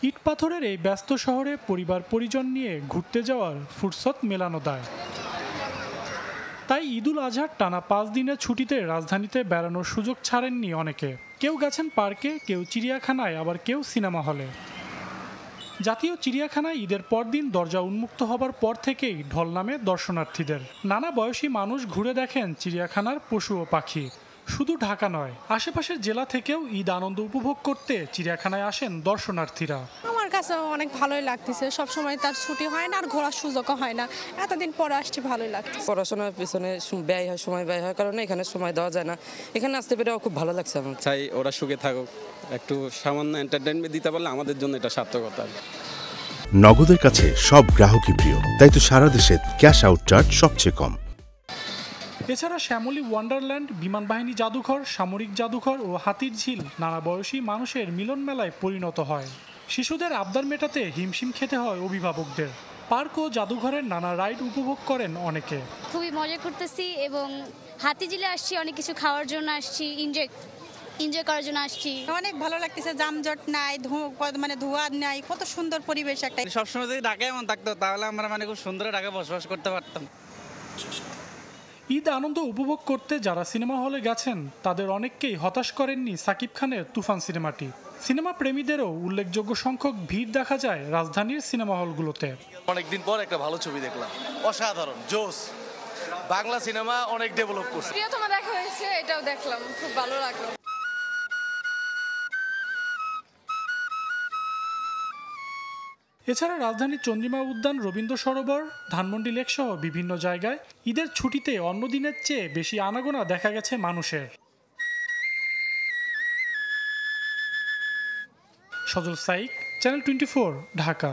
ইট পাথরের এই ব্যস্ত শহরে পরিবার পরিজন নিয়ে ঘুরতে যাওয়ার ফুরসত মেলানো দায়। তাই ঈদুল আজহার টানা 5 দিনের ছুটিতে রাজধানীতে বেড়ানোর সুযোগ ছাড়েননি অনেকে। কেউ গেছেন পার্কে, কেউ চিড়িয়াখানায়, আবার কেউ সিনেমা হলে। জাতীয় চিড়িয়াখানায় ঈদের পরদিন দরজা উন্মুক্ত হবার পর থেকেই ঢল নামে দর্শনার্থীদের। নানা বয়সী মানুষ ঘুরে দেখেন চিড়িয়াখানার পশু ও পাখি। শুধু ঢাকা নয়, আশেপাশের জেলা থেকেও ঈদ আনন্দ উপভোগ করতে চিড়িয়াখানায় আসেন দর্শনার্থীরা। আমার কাছে অনেক ভালোই লাগতেছে, সবসময় তার ছুটি হয় না আর ঘোরার সুযোগও হয় না, এতদিন পরে আসছে, ভালোই লাগছে। পড়াশোনার পিছনে ব্যয় হয়, সময় ব্যয় হয়, কারণে এখানে সময় দেওয়া যায় না। এখানে আসতে পেরে খুব ভালো লাগছে আমার। চাই ওরা সুখে থাকুক, একটু সামান্য এন্টারটেইনমেন্ট দিতে পারলে আমাদের জন্য এটা সার্থকতা। নগদের কাছে সব গ্রাহকই প্রিয়, তাই তো সারা দেশে ক্যাশ আউট চার্জ সবচেয়ে কম। এছাড়া শ্যামলী ওয়ান্ডারল্যান্ড, বিমান বাহিনী জাদুঘর, সামরিক জাদুঘর ও হাতির ঝিল নানা বয়সী মানুষের মিলন মেলায় পরিণত হয়। শিশুদের আবদার মেটাতে হিমশিম খেতে হয় অভিভাবকদের। পার্ক ও জাদুঘরের নানা রাইড উপভোগ করেন অনেকে। খুবই মজা করতেছি এবং হাতিঝিলে আসছি, অনেক কিছু খাওয়ার জন্য আসছি, এনজয় করার জন্য আসছি। অনেক ভালো লাগতেছে, যানজট নাই, ধোঁয়া নাই, কত সুন্দর পরিবেশ একটা। সবসময় যদি ঢাকায় এমন থাকতো তাহলে আমরা খুব সুন্দর ঢাকায় বসবাস করতে পারতাম। ঈদ আনন্দ উপভোগ করতে যারা সিনেমা হলে গেছেন তাদের অনেককেই হতাশ করেননি সাকিব খানের তুফান সিনেমাটি। সিনেমা প্রেমীদেরও উল্লেখযোগ্য সংখ্যক ভিড় দেখা যায় রাজধানীর সিনেমা হলগুলোতে। অনেকদিন পর একটা ভালো ছবি দেখলাম, অসাধারণ, জোস। বাংলা সিনেমা অনেক ডেভেলপ করছে। প্রিয়তমা দেখা হয়েছে, এটাও দেখলাম, খুব ভালো লাগলো। এছাড়া রাজধানীর চন্দ্রিমা উদ্যান, রবীন্দ্র সরোবর, ধানমন্ডি লেক সহ বিভিন্ন জায়গায় ঈদের ছুটিতে অন্য দিনের চেয়ে বেশি আনাগোনা দেখা গেছে মানুষের। সজল সাইক, চ্যানেল 24, ঢাকা।